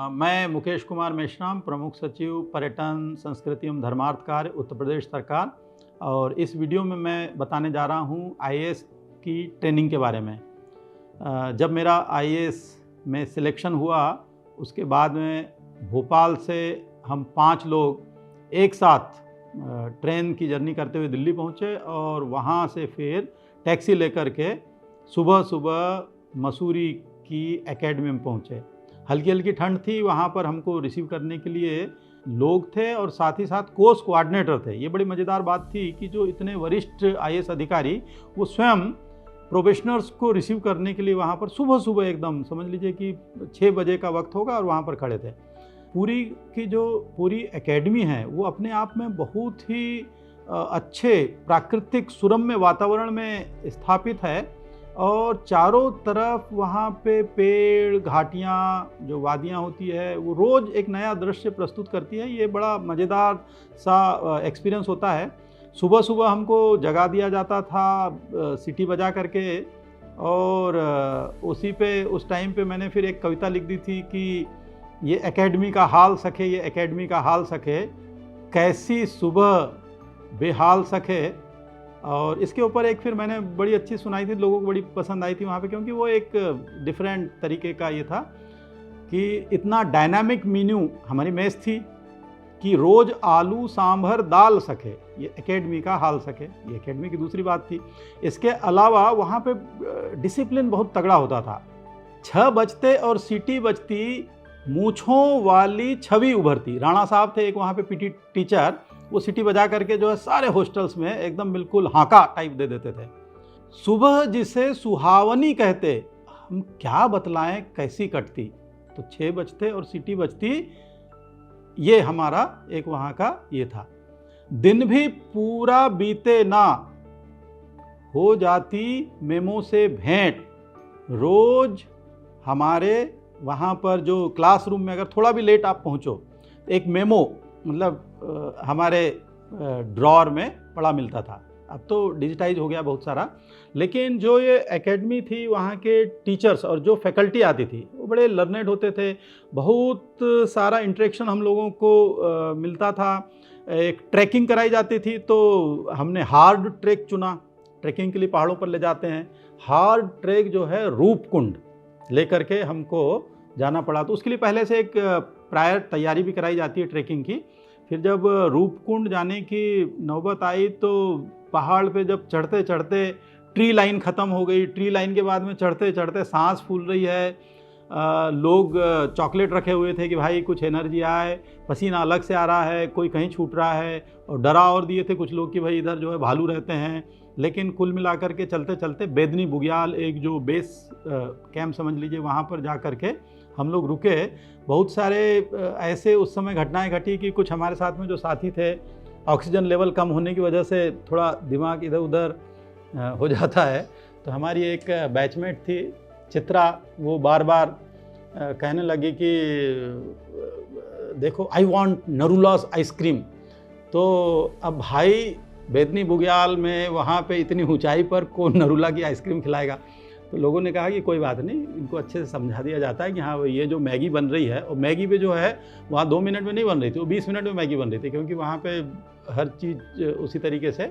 मैं मुकेश कुमार मेश्राम, प्रमुख सचिव पर्यटन, संस्कृति एवं धर्मार्थ कार्य, उत्तर प्रदेश सरकार। और इस वीडियो में मैं बताने जा रहा हूँ आईएएस की ट्रेनिंग के बारे में। जब मेरा आईएएस में सिलेक्शन हुआ, उसके बाद में भोपाल से हम 5 लोग एक साथ ट्रेन की जर्नी करते हुए दिल्ली पहुँचे और वहाँ से फिर टैक्सी लेकर के सुबह सुबह मसूरी की एकेडमी में पहुँचे। हल्की हल्की ठंड थी, वहाँ पर हमको रिसीव करने के लिए लोग थे और साथ ही साथ कोर्स कोऑर्डिनेटर थे। ये बड़ी मज़ेदार बात थी कि जो इतने वरिष्ठ आईएएस अधिकारी वो स्वयं प्रोबेशनर्स को रिसीव करने के लिए वहाँ पर सुबह सुबह एकदम समझ लीजिए कि 6 बजे का वक्त होगा और वहाँ पर खड़े थे। पूरी एकेडमी है वो अपने आप में बहुत ही अच्छे प्राकृतिक सुरम्य वातावरण में स्थापित है और चारों तरफ वहाँ पे पेड़, घाटियाँ, जो वादियाँ होती है वो रोज़ एक नया दृश्य प्रस्तुत करती है। ये बड़ा मज़ेदार सा एक्सपीरियंस होता है। सुबह सुबह हमको जगा दिया जाता था सीटी बजा करके और उस टाइम पे मैंने फिर एक कविता लिख दी थी कि ये एकेडमी का हाल सखे, ये एकेडमी का हाल सखे, कैसी सुबह बेहाल सखे। और इसके ऊपर एक फिर मैंने बड़ी अच्छी सुनाई थी, लोगों को बड़ी पसंद आई थी वहाँ पे, क्योंकि वो एक डिफरेंट तरीके का ये था कि इतना डायनामिक मेन्यू हमारी मेस थी कि रोज़ आलू सांभर दाल सके, ये एकेडमी का हाल सके। ये एकेडमी की दूसरी बात थी। इसके अलावा वहाँ पे डिसिप्लिन बहुत तगड़ा होता था। 6 बजते और सीटी बजती मूँछों वाली छवि उभरती। राणा साहब थे एक वहाँ पे पीटी टीचर, वो सीटी बजा करके जो है सारे हॉस्टल्स में एकदम बिल्कुल हाका टाइप दे देते थे। सुबह जिसे सुहावनी कहते, हम क्या बतलाएं कैसी कटती। तो 6 बजते और सीटी बजती, ये हमारा एक वहाँ का ये था। दिन भी पूरा बीते ना, हो जाती मेमो से भेंट। रोज हमारे वहाँ पर जो क्लासरूम में अगर थोड़ा भी लेट आप पहुँचो, एक मेमो मतलब हमारे ड्रॉअर में पड़ा मिलता था। अब तो डिजिटाइज हो गया बहुत सारा, लेकिन जो ये एकेडमी थी, वहाँ के टीचर्स और जो फैकल्टी आती थी वो बड़े लर्नेड होते थे। बहुत सारा इंटरेक्शन हम लोगों को मिलता था। एक ट्रैकिंग कराई जाती थी, तो हमने हार्ड ट्रैक चुना। ट्रैकिंग के लिए पहाड़ों पर ले जाते हैं। हार्ड ट्रैक जो है रूपकुंड लेकर के हमको जाना पड़ा। तो उसके लिए पहले से एक प्रायर तैयारी भी कराई जाती है ट्रैकिंग की। फिर जब रूपकुंड जाने की नौबत आई तो पहाड़ पे जब चढ़ते चढ़ते ट्री लाइन ख़त्म हो गई। ट्री लाइन के बाद में चढ़ते चढ़ते सांस फूल रही है। लोग चॉकलेट रखे हुए थे कि भाई कुछ एनर्जी आए, पसीना अलग से आ रहा है, कोई कहीं छूट रहा है। और डरा और दिए थे कुछ लोग कि भाई इधर जो है भालू रहते हैं। लेकिन कुल मिलाकर के चलते चलते बेदनी बुग्याल एक जो बेस कैंप समझ लीजिए, वहाँ पर जा कर के हम लोग रुके। बहुत सारे ऐसे उस समय घटनाएं घटी कि कुछ हमारे साथ में जो साथी थे, ऑक्सीजन लेवल कम होने की वजह से थोड़ा दिमाग इधर उधर हो जाता है। तो हमारी एक बैचमेट थी चित्रा, वो बार बार कहने लगी कि देखो आई वांट नरूलास आइसक्रीम। तो अब भाई बेदनी बुग्याल में वहाँ पे इतनी ऊंचाई पर कौन नरूला की आइसक्रीम खिलाएगा। तो लोगों ने कहा कि कोई बात नहीं, इनको अच्छे से समझा दिया जाता है कि हाँ ये जो मैगी बन रही है, और मैगी पे जो है वहाँ 2 मिनट में नहीं बन रही थी, वो 20 मिनट में मैगी बन रही थी, क्योंकि वहाँ पे हर चीज़ उसी तरीके से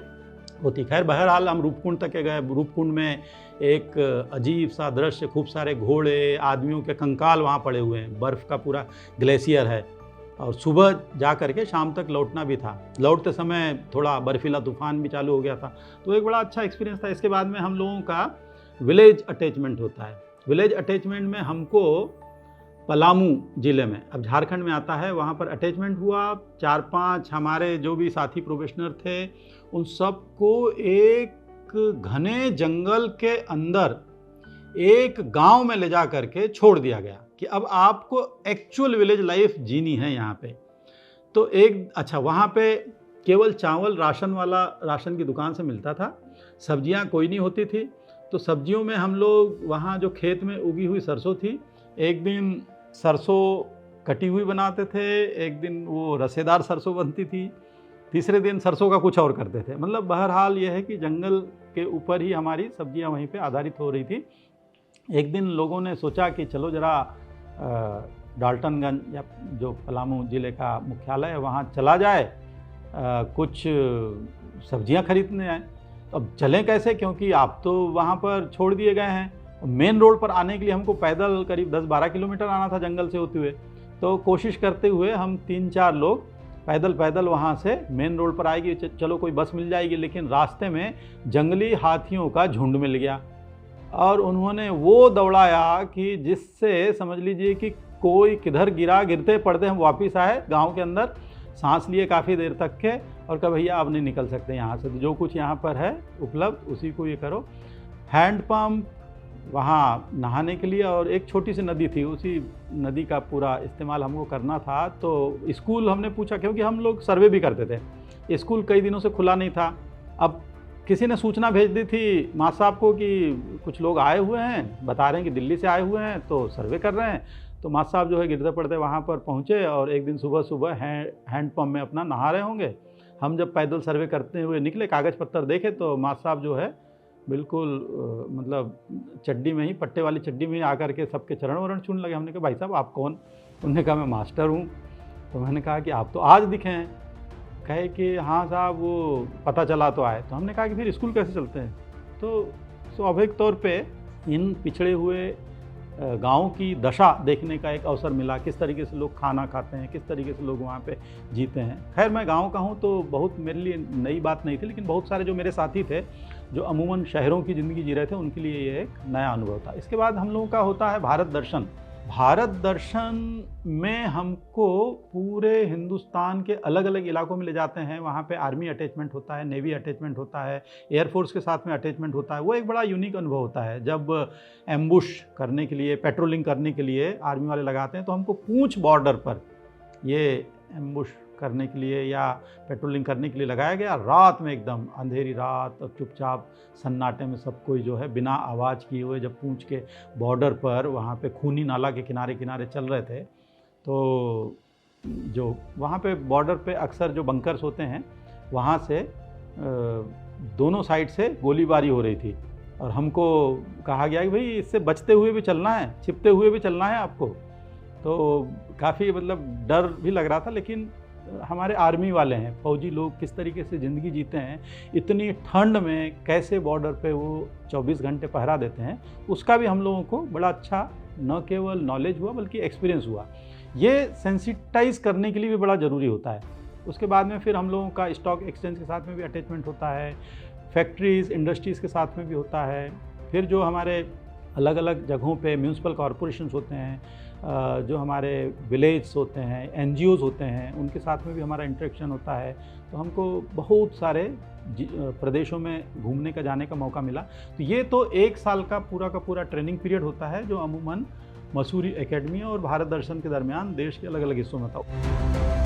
होती। खैर बहरहाल हम रूपकुंड तक के गए। रूपकुंड में एक अजीब सा दृश्य, खूब सारे घोड़े, आदमियों के कंकाल वहाँ पड़े हुए हैं, बर्फ़ का पूरा ग्लेशियर है। और सुबह जा करके शाम तक लौटना भी था। लौटते समय थोड़ा बर्फीला तूफान भी चालू हो गया था। तो एक बड़ा अच्छा एक्सपीरियंस था। इसके बाद में हम लोगों का विलेज अटैचमेंट होता है। विलेज अटैचमेंट में हमको पलामू ज़िले में, अब झारखंड में आता है, वहाँ पर अटैचमेंट हुआ। 4-5 हमारे जो भी साथी प्रोबेशनर थे, उन सबको एक घने जंगल के अंदर एक गांव में ले जा करके छोड़ दिया गया कि अब आपको एक्चुअल विलेज लाइफ जीनी है यहाँ पे। तो वहाँ पे केवल चावल राशन की दुकान से मिलता था। सब्जियाँ कोई नहीं होती थी। तो सब्जियों में हम लोग वहाँ जो खेत में उगी हुई सरसों थी, एक दिन सरसों कटी हुई बनाते थे, एक दिन वो रसेदार सरसों बनती थी, तीसरे दिन सरसों का कुछ और करते थे। मतलब बहरहाल ये है कि जंगल के ऊपर ही हमारी सब्जियां वहीं पे आधारित हो रही थी। एक दिन लोगों ने सोचा कि चलो ज़रा डाल्टनगंज या जो पलामू ज़िले का मुख्यालय है वहाँ चला जाए, कुछ सब्जियां खरीदने आए। तो अब चलें कैसे, क्योंकि आप तो वहाँ पर छोड़ दिए गए हैं। मेन रोड पर आने के लिए हमको पैदल करीब 10-12 किलोमीटर आना था जंगल से होते हुए। तो कोशिश करते हुए हम 3-4 लोग पैदल वहाँ से मेन रोड पर आएगी, चलो कोई बस मिल जाएगी, लेकिन रास्ते में जंगली हाथियों का झुंड मिल गया और उन्होंने वो दौड़ाया कि जिससे समझ लीजिए कि कोई किधर गिरा, गिरते पड़ते हम वापस आए गांव के अंदर, सांस लिए काफ़ी देर तक के और कहा भैया अब नहीं निकल सकते यहाँ से, तो जो कुछ यहाँ पर है उपलब्ध उसी को ये करो। हैंडपम्प वहाँ नहाने के लिए और एक छोटी सी नदी थी, उसी नदी का पूरा इस्तेमाल हमको करना था। तो स्कूल हमने पूछा, क्योंकि हम लोग सर्वे भी करते थे, स्कूल कई दिनों से खुला नहीं था। अब किसी ने सूचना भेज दी थी मास्टर साहब को कि कुछ लोग आए हुए हैं, बता रहे हैं कि दिल्ली से आए हुए हैं तो सर्वे कर रहे हैं। तो मास्टर साहब जो है गिरते पड़ते वहाँ पर पहुँचे और एक दिन सुबह सुबह हैंडपम्प में अपना नहा रहे होंगे। हम जब पैदल सर्वे करते हुए निकले, कागज़ पत्तर देखे तो मास्टर साहब जो है बिल्कुल मतलब चड्डी में ही, पट्टे वाली चड्डी में ही आकर के सबके चरण वरण छूने लगे। हमने कहा भाई साहब आप कौन? उन्होंने कहा मैं मास्टर हूँ। तो मैंने कहा कि आप तो आज दिखे हैं। कहे कि हाँ साहब वो पता चला तो आए। तो हमने कहा कि फिर स्कूल कैसे चलते हैं? तो स्वाभाविक तौर पे इन पिछड़े हुए गाँव की दशा देखने का एक अवसर मिला, किस तरीके से लोग खाना खाते हैं, किस तरीके से लोग वहाँ पे जीते हैं। खैर मैं गांव का हूँ तो बहुत मेरे लिए नई बात नहीं थी, लेकिन बहुत सारे जो मेरे साथी थे जो अमूमन शहरों की ज़िंदगी जी रहे थे उनके लिए ये एक नया अनुभव था। इसके बाद हम लोगों का होता है भारत दर्शन। भारत दर्शन में हमको पूरे हिंदुस्तान के अलग अलग इलाकों में ले जाते हैं। वहाँ पे आर्मी अटैचमेंट होता है, नेवी अटैचमेंट होता है, एयरफोर्स के साथ में अटैचमेंट होता है। वो एक बड़ा यूनिक अनुभव होता है। जब एम्बुश करने के लिए, पेट्रोलिंग करने के लिए आर्मी वाले लगाते हैं तो हमको पूंछ बॉर्डर पर ये एम्बुश करने के लिए या पेट्रोलिंग करने के लिए लगाया गया। रात में एकदम अंधेरी रात और चुपचाप सन्नाटे में सब कोई जो है बिना आवाज़ किए हुए जब पूंछ के बॉर्डर पर वहाँ पे खूनी नाला के किनारे किनारे चल रहे थे, तो जो वहाँ पे बॉर्डर पे अक्सर जो बंकर्स होते हैं वहाँ से दोनों साइड से गोलीबारी हो रही थी और हमको कहा गया कि भाई इससे बचते हुए भी चलना है, छिपते हुए भी चलना है आपको। तो काफ़ी मतलब डर भी लग रहा था, लेकिन हमारे आर्मी वाले हैं, फौजी लोग किस तरीके से ज़िंदगी जीते हैं, इतनी ठंड में कैसे बॉर्डर पे वो 24 घंटे पहरा देते हैं, उसका भी हम लोगों को बड़ा अच्छा न केवल नॉलेज हुआ बल्कि एक्सपीरियंस हुआ। ये सेंसिटाइज करने के लिए भी बड़ा ज़रूरी होता है। उसके बाद में फिर हम लोगों का स्टॉक एक्सचेंज के साथ में भी अटैचमेंट होता है, फैक्ट्रीज़ इंडस्ट्रीज़ के साथ में भी होता है। फिर जो हमारे अलग अलग जगहों पे म्यूनसिपल कॉरपोरेशंस होते हैं, जो हमारे विलेज होते हैं, एनजीओज़ होते हैं, उनके साथ में भी हमारा इंटरेक्शन होता है। तो हमको बहुत सारे प्रदेशों में घूमने का, जाने का मौका मिला। तो ये तो 1 साल का पूरा ट्रेनिंग पीरियड होता है जो अमूमन मसूरी एकेडमी और भारत दर्शन के दरमियान देश के अलग अलग हिस्सों में था।